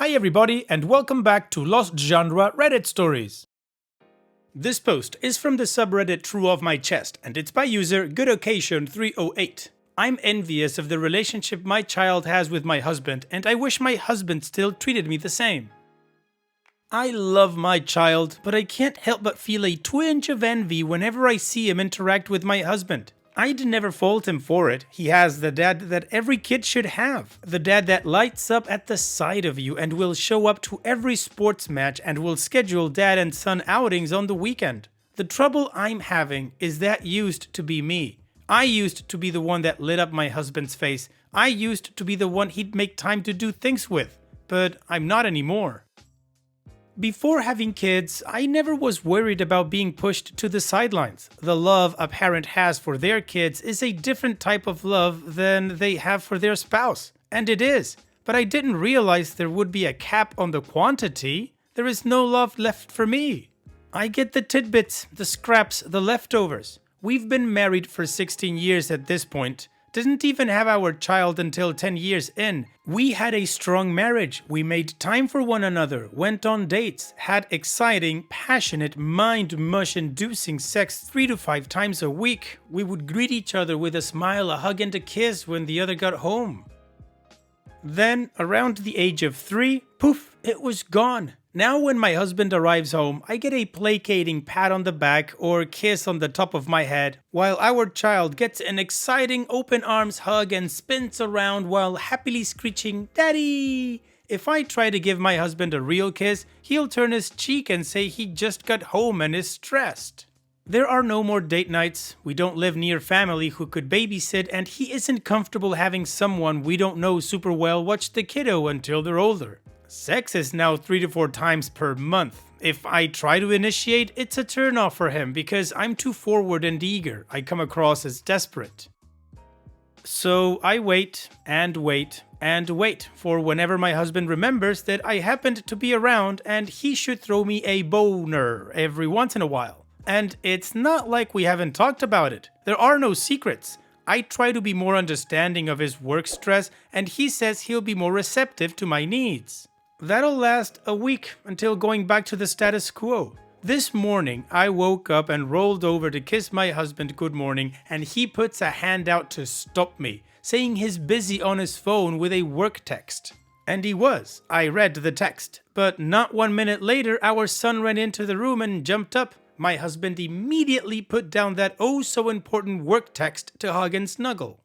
Hi everybody and welcome back to Lost Genre Reddit Stories. This post is from the subreddit True of My Chest and it's by user GoodOccasion308. I'm envious of the relationship my child has with my husband and I wish my husband still treated me the same. I love my child, but I can't help but feel a twinge of envy whenever I see him interact with my husband. I'd never fault him for it. He has the dad that every kid should have. The dad that lights up at the sight of you and will show up to every sports match and will schedule dad and son outings on the weekend. The trouble I'm having is that used to be me. I used to be the one that lit up my husband's face. I used to be the one he'd make time to do things with. But I'm not anymore. Before having kids, I never was worried about being pushed to the sidelines. The love a parent has for their kids is a different type of love than they have for their spouse. And it is. But I didn't realize there would be a cap on the quantity. There is no love left for me. I get the tidbits, the scraps, the leftovers. We've been married for 16 years at this point. Didn't even have our child until 10 years in. We had a strong marriage. We made time for one another, went on dates, had exciting, passionate, mind-mush-inducing sex 3 to 5 times a week. We would greet each other with a smile, a hug, and a kiss when the other got home. Then, around the age of 3, poof, it was gone. Now when my husband arrives home, I get a placating pat on the back or kiss on the top of my head, while our child gets an exciting open arms hug and spins around while happily screeching, "Daddy!" If I try to give my husband a real kiss, he'll turn his cheek and say he just got home and is stressed. There are no more date nights, we don't live near family who could babysit, and he isn't comfortable having someone we don't know super well watch the kiddo until they're older. Sex is now 3 to 4 times per month. If I try to initiate, it's a turnoff for him because I'm too forward and eager. I come across as desperate. So I wait and wait and wait for whenever my husband remembers that I happened to be around and he should throw me a boner every once in a while. And it's not like we haven't talked about it. There are no secrets. I try to be more understanding of his work stress and he says he'll be more receptive to my needs. That'll last a week until going back to the status quo. This morning, I woke up and rolled over to kiss my husband good morning and he puts a hand out to stop me, saying he's busy on his phone with a work text. And he was. I read the text. But not 1 minute later, our son ran into the room and jumped up. My husband immediately put down that oh so important work text to hug and snuggle.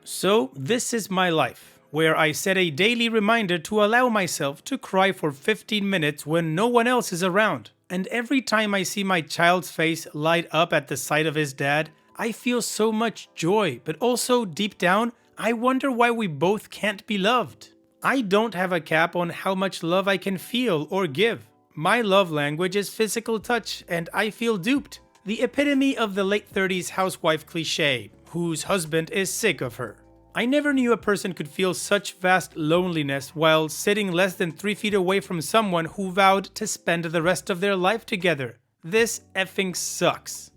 So this is my life, where I set a daily reminder to allow myself to cry for 15 minutes when no one else is around. And every time I see my child's face light up at the sight of his dad, I feel so much joy, but also deep down, I wonder why we both can't be loved. I don't have a cap on how much love I can feel or give. My love language is physical touch, and I feel duped. The epitome of the late 30s housewife cliche, whose husband is sick of her. I never knew a person could feel such vast loneliness while sitting less than 3 feet away from someone who vowed to spend the rest of their life together. This effing sucks.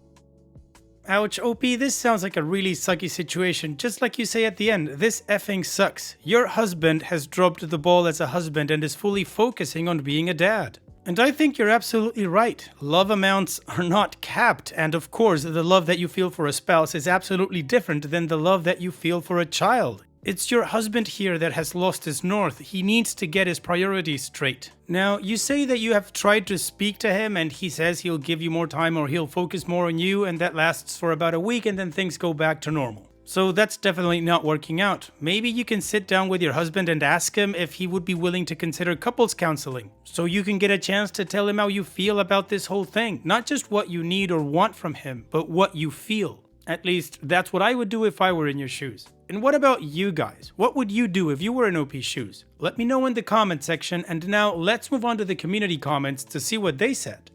Ouch, OP, this sounds like a really sucky situation. Just like you say at the end, this effing sucks. Your husband has dropped the ball as a husband and is fully focusing on being a dad. And I think you're absolutely right. Love amounts are not capped, and of course, the love that you feel for a spouse is absolutely different than the love that you feel for a child. It's your husband here that has lost his north. He needs to get his priorities straight. Now, you say that you have tried to speak to him and he says he'll give you more time or he'll focus more on you, and that lasts for about a week and then things go back to normal. So that's definitely not working out. Maybe you can sit down with your husband and ask him if he would be willing to consider couples counseling, so you can get a chance to tell him how you feel about this whole thing. Not just what you need or want from him, but what you feel. At least, that's what I would do if I were in your shoes. And what about you guys? What would you do if you were in OP's shoes? Let me know in the comment section, and now let's move on to the community comments to see what they said.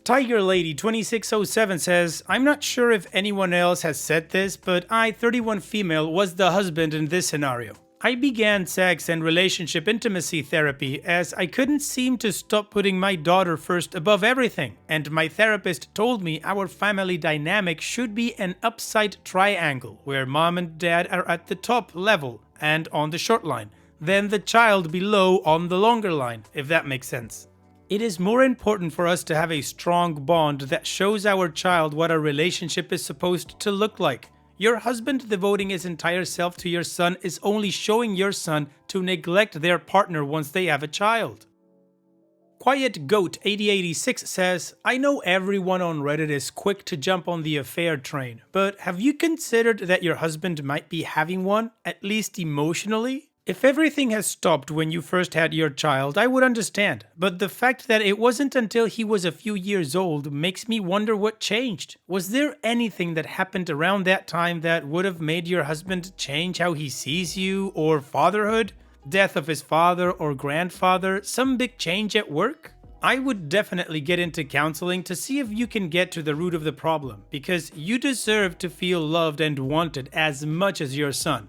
Tiger Lady 2607 says, I'm not sure if anyone else has said this, but I, 31 female, was the husband in this scenario. I began sex and relationship intimacy therapy as I couldn't seem to stop putting my daughter first above everything, and my therapist told me our family dynamic should be an upside triangle where mom and dad are at the top level and on the short line. then the child be low on the longer line, if that makes sense. It is more important for us to have a strong bond that shows our child what a relationship is supposed to look like. Your husband devoting his entire self to your son is only showing your son to neglect their partner once they have a child. Quiet Goat 8086 says, I know everyone on Reddit is quick to jump on the affair train, but have you considered that your husband might be having one, at least emotionally? If everything has stopped when you first had your child, I would understand, but the fact that it wasn't until he was a few years old makes me wonder what changed. Was there anything that happened around that time that would have made your husband change how he sees you, or fatherhood? Death of his father or grandfather, some big change at work? I would definitely get into counseling to see if you can get to the root of the problem, because you deserve to feel loved and wanted as much as your son.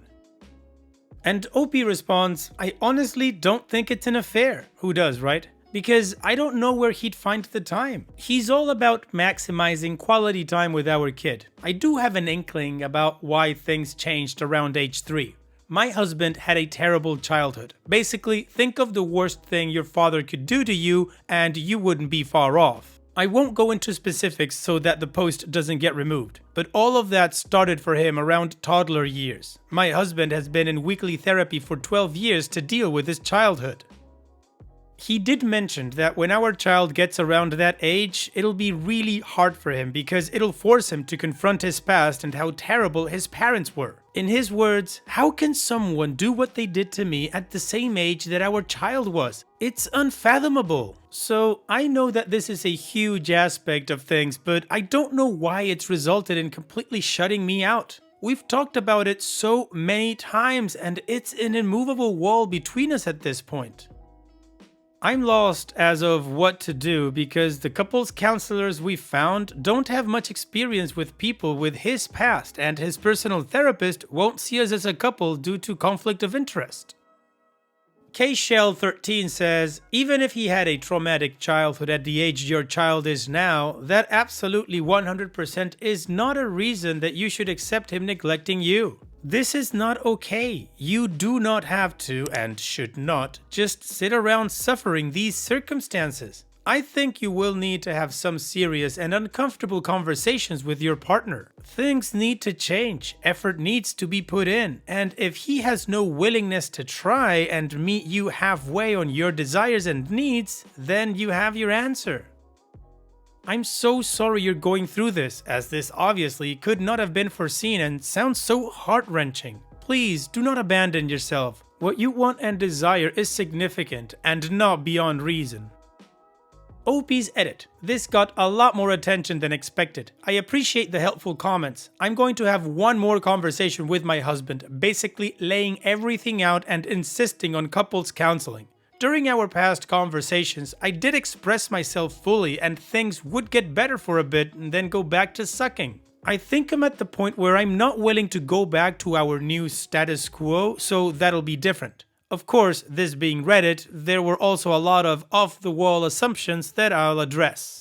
And OP responds, I honestly don't think it's an affair. Who does, right? Because I don't know where he'd find the time. He's all about maximizing quality time with our kid. I do have an inkling about why things changed around age 3. My husband had a terrible childhood. Basically, think of the worst thing your father could do to you and you wouldn't be far off. I won't go into specifics so that the post doesn't get removed, but all of that started for him around toddler years. My husband has been in weekly therapy for 12 years to deal with his childhood. He did mention that when our child gets around that age, it'll be really hard for him because it'll force him to confront his past and how terrible his parents were. In his words, how can someone do what they did to me at the same age that our child was? It's unfathomable. So I know that this is a huge aspect of things, but I don't know why it's resulted in completely shutting me out. We've talked about it so many times and it's an immovable wall between us at this point. I'm lost as of what to do because the couples counselors we found don't have much experience with people with his past, and his personal therapist won't see us as a couple due to conflict of interest. KShell13 says, even if he had a traumatic childhood at the age your child is now, that absolutely 100% is not a reason that you should accept him neglecting you. This is not okay. You do not have to, and should not, just sit around suffering these circumstances. I think you will need to have some serious and uncomfortable conversations with your partner. Things need to change, effort needs to be put in, and if he has no willingness to try and meet you halfway on your desires and needs, then you have your answer. I'm so sorry you're going through this, as this obviously could not have been foreseen and sounds so heart-wrenching. Please do not abandon yourself. What you want and desire is significant and not beyond reason. OP's edit. This got a lot more attention than expected. I appreciate the helpful comments. I'm going to have one more conversation with my husband, basically laying everything out and insisting on couples counseling. During our past conversations, I did express myself fully and things would get better for a bit and then go back to sucking. I think I'm at the point where I'm not willing to go back to our new status quo, so that'll be different. Of course, this being Reddit, there were also a lot of off-the-wall assumptions that I'll address.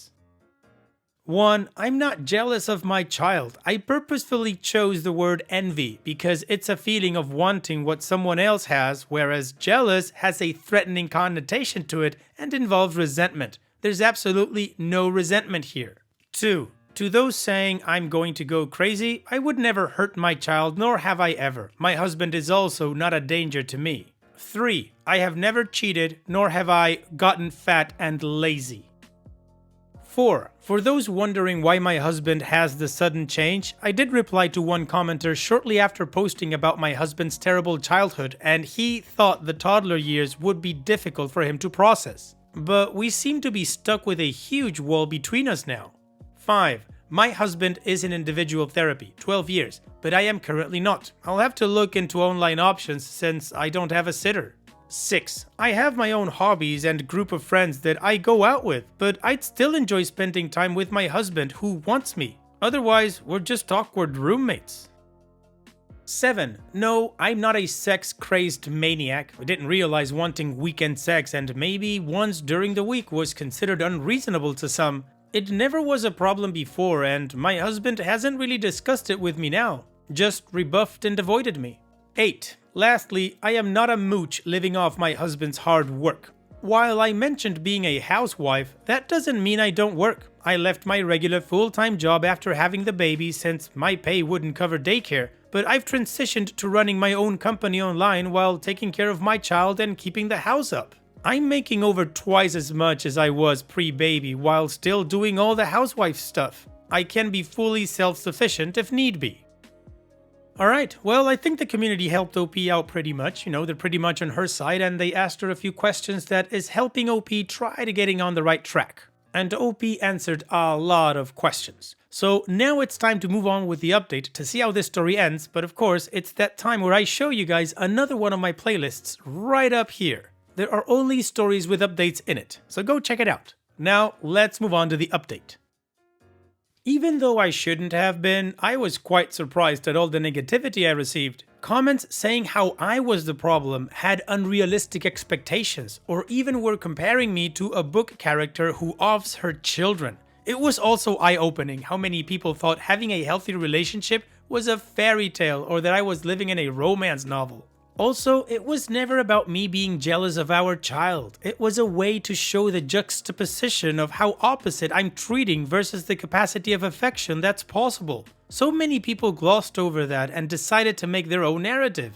1. I'm not jealous of my child. I purposefully chose the word envy because it's a feeling of wanting what someone else has, whereas jealous has a threatening connotation to it and involves resentment. There's absolutely no resentment here. 2. To those saying I'm going to go crazy, I would never hurt my child, nor have I ever. My husband is also not a danger to me. 3. I have never cheated, nor have I gotten fat and lazy. 4. For those wondering why my husband has the sudden change, I did reply to one commenter shortly after posting about my husband's terrible childhood, and he thought the toddler years would be difficult for him to process. But we seem to be stuck with a huge wall between us now. 5. My husband is in individual therapy, 12 years, but I am currently not. I'll have to look into online options since I don't have a sitter. 6. I have my own hobbies and group of friends that I go out with, but I'd still enjoy spending time with my husband who wants me. Otherwise, we're just awkward roommates. 7. No, I'm not a sex-crazed maniac. I didn't realize wanting weekend sex and maybe once during the week was considered unreasonable to some. It never was a problem before, and my husband hasn't really discussed it with me now. Just rebuffed and avoided me. 8. Lastly, I am not a mooch living off my husband's hard work. While I mentioned being a housewife, that doesn't mean I don't work. I left my regular full-time job after having the baby since my pay wouldn't cover daycare, but I've transitioned to running my own company online while taking care of my child and keeping the house up. I'm making over twice as much as I was pre-baby while still doing all the housewife stuff. I can be fully self-sufficient if need be. Alright, well, I think the community helped OP out pretty much. They're pretty much on her side, and they asked her a few questions that is helping OP try to getting on the right track. And OP answered a lot of questions. So now it's time to move on with the update to see how this story ends, but of course, it's that time where I show you guys another one of my playlists right up here. There are only stories with updates in it, so go check it out. Now, let's move on to the update. Even though I shouldn't have been, I was quite surprised at all the negativity I received. Comments saying how I was the problem, had unrealistic expectations, or even were comparing me to a book character who offs her children. It was also eye-opening how many people thought having a healthy relationship was a fairy tale or that I was living in a romance novel. Also, it was never about me being jealous of our child. It was a way to show the juxtaposition of how opposite I'm treating versus the capacity of affection that's possible. So many people glossed over that and decided to make their own narrative.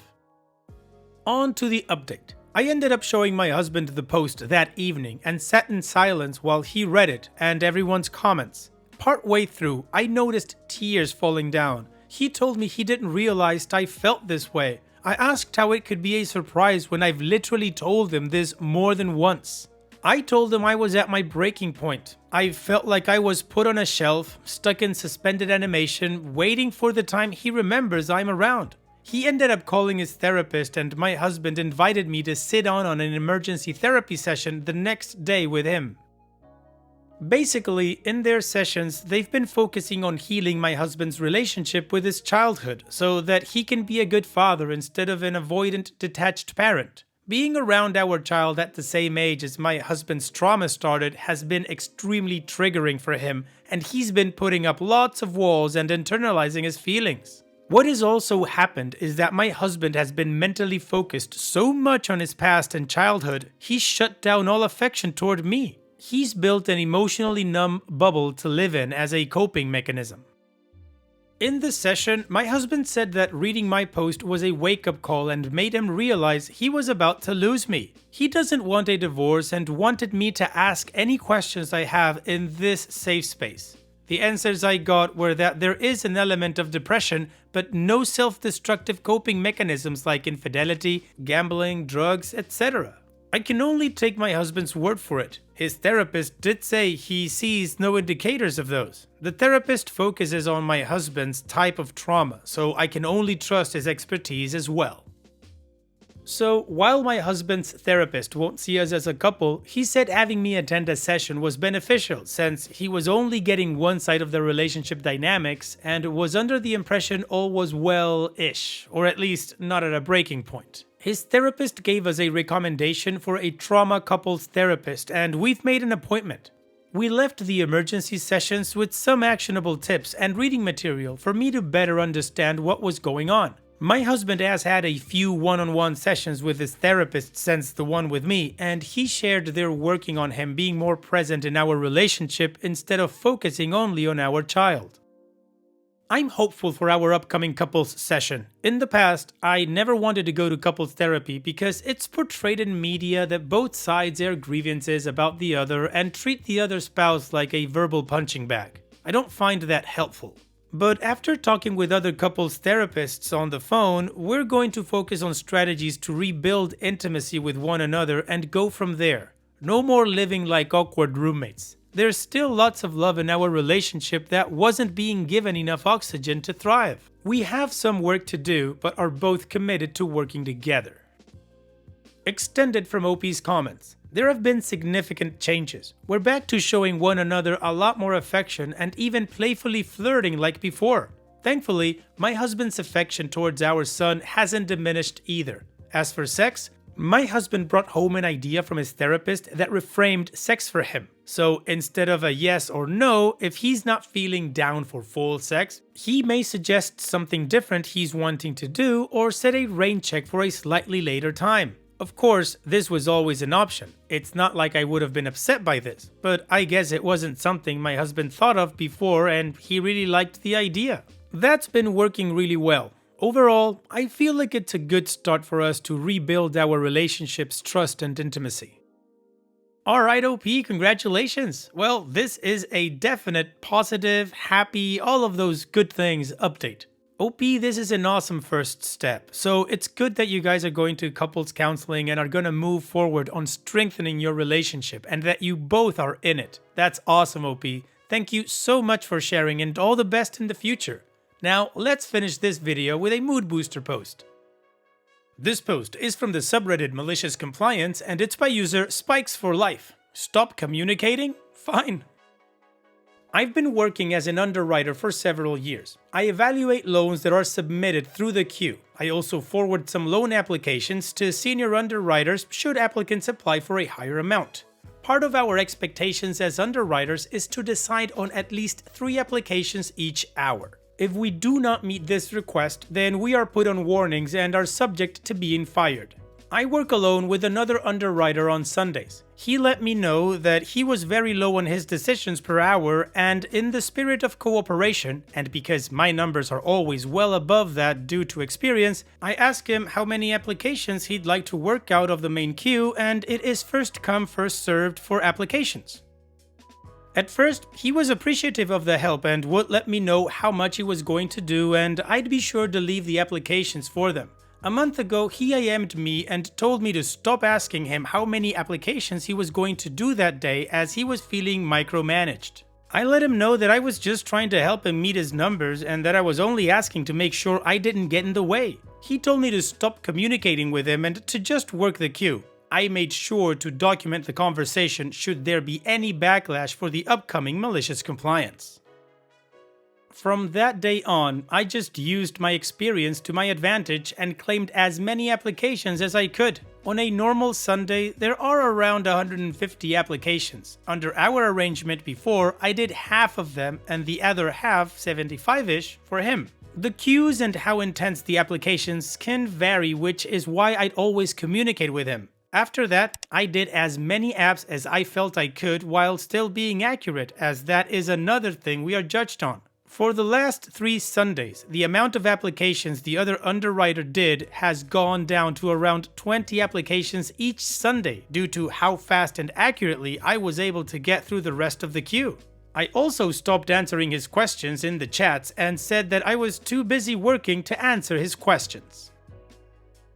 On to the update. I ended up showing my husband the post that evening and sat in silence while he read it and everyone's comments. Partway through, I noticed tears falling down. He told me he didn't realize I felt this way. I asked how it could be a surprise when I've literally told him this more than once. I told him I was at my breaking point. I felt like I was put on a shelf, stuck in suspended animation, waiting for the time he remembers I'm around. He ended up calling his therapist, and my husband invited me to sit on an emergency therapy session the next day with him. Basically, in their sessions, they've been focusing on healing my husband's relationship with his childhood, so that he can be a good father instead of an avoidant, detached parent. Being around our child at the same age as my husband's trauma started has been extremely triggering for him, and he's been putting up lots of walls and internalizing his feelings. What has also happened is that my husband has been mentally focused so much on his past and childhood, he's shut down all affection toward me. He's built an emotionally numb bubble to live in as a coping mechanism. In the session, my husband said that reading my post was a wake-up call and made him realize he was about to lose me. He doesn't want a divorce and wanted me to ask any questions I have in this safe space. The answers I got were that there is an element of depression, but no self-destructive coping mechanisms like infidelity, gambling, drugs, etc. I can only take my husband's word for it. His therapist did say he sees no indicators of those. The therapist focuses on my husband's type of trauma, so I can only trust his expertise as well. So, while my husband's therapist won't see us as a couple, he said having me attend a session was beneficial since he was only getting one side of the relationship dynamics and was under the impression all was well-ish, or at least not at a breaking point. His therapist gave us a recommendation for a trauma couples therapist, and we've made an appointment. We left the emergency sessions with some actionable tips and reading material for me to better understand what was going on. My husband has had a few one-on-one sessions with his therapist since the one with me, and he shared they're working on him being more present in our relationship instead of focusing only on our child. I'm hopeful for our upcoming couples session. In the past, I never wanted to go to couples therapy because it's portrayed in media that both sides air grievances about the other and treat the other spouse like a verbal punching bag. I don't find that helpful. But after talking with other couples therapists on the phone, we're going to focus on strategies to rebuild intimacy with one another and go from there. No more living like awkward roommates. There's still lots of love in our relationship that wasn't being given enough oxygen to thrive. We have some work to do, but are both committed to working together. Extended from OP's comments. There have been significant changes. We're back to showing one another a lot more affection and even playfully flirting like before. Thankfully, my husband's affection towards our son hasn't diminished either. As for sex, My husband brought home an idea from his therapist that reframed sex for him. So instead of a yes or no, if he's not feeling down for full sex, he may suggest something different he's wanting to do or set a rain check for a slightly later time. Of course, this was always an option. It's not like I would have been upset by this, but I guess it wasn't something my husband thought of before and he really liked the idea. That's been working really well. Overall, I feel like it's a good start for us to rebuild our relationship's trust and intimacy. Alright OP, congratulations! Well, this is a definite, positive, happy, all of those good things update. OP, this is an awesome first step, so it's good that you guys are going to couples counseling and are going to move forward on strengthening your relationship and that you both are in it. That's awesome OP. Thank you so much for sharing and all the best in the future. Now, let's finish this video with a mood booster post. This post is from the subreddit Malicious Compliance and it's by user Spikes for Life. Stop communicating? Fine. I've been working as an underwriter for several years. I evaluate loans that are submitted through the queue. I also forward some loan applications to senior underwriters should applicants apply for a higher amount. Part of our expectations as underwriters is to decide on at least 3 applications each hour. If we do not meet this request, then we are put on warnings and are subject to being fired. I work alone with another underwriter on Sundays. He let me know that he was very low on his decisions per hour, and in the spirit of cooperation, and because my numbers are always well above that due to experience, I asked him how many applications he'd like to work out of the main queue, and it is first come first served for applications. At first, he was appreciative of the help and would let me know how much he was going to do, and I'd be sure to leave the applications for them. A month ago, he IM'd me and told me to stop asking him how many applications he was going to do that day as he was feeling micromanaged. I let him know that I was just trying to help him meet his numbers and that I was only asking to make sure I didn't get in the way. He told me to stop communicating with him and to just work the queue. I made sure to document the conversation should there be any backlash for the upcoming malicious compliance. From that day on, I just used my experience to my advantage and claimed as many applications as I could. On a normal Sunday, there are around 150 applications. Under our arrangement before, I did half of them and the other half, 75-ish, for him. The queues and how intense the applications can vary, which is why I'd always communicate with him. After that, I did as many apps as I felt I could while still being accurate, as that is another thing we are judged on. For the last 3 Sundays, the amount of applications the other underwriter did has gone down to around 20 applications each Sunday due to how fast and accurately I was able to get through the rest of the queue. I also stopped answering his questions in the chats and said that I was too busy working to answer his questions.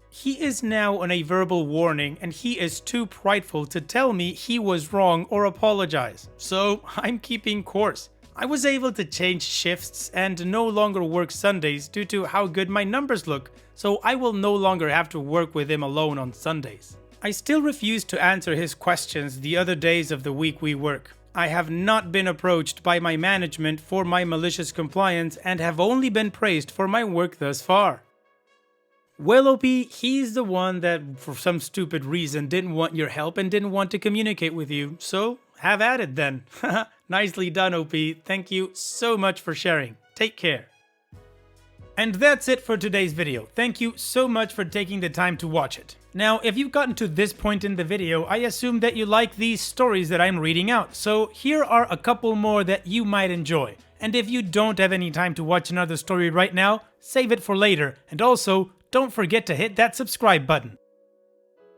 He is now on a verbal warning and he is too prideful to tell me he was wrong or apologize, so I'm keeping course. I was able to change shifts and no longer work Sundays due to how good my numbers look, so I will no longer have to work with him alone on Sundays. I still refuse to answer his questions the other days of the week we work. I have not been approached by my management for my malicious compliance and have only been praised for my work thus far. Well OP, he's the one that for some stupid reason didn't want your help and didn't want to communicate with you, so have at it then. Nicely done OP, thank you so much for sharing. Take care. And that's it for today's video. Thank you so much for taking the time to watch it. Now, if you've gotten to this point in the video, I assume that you like these stories that I'm reading out, so here are a couple more that you might enjoy. And if you don't have any time to watch another story right now, save it for later, and also, don't forget to hit that subscribe button.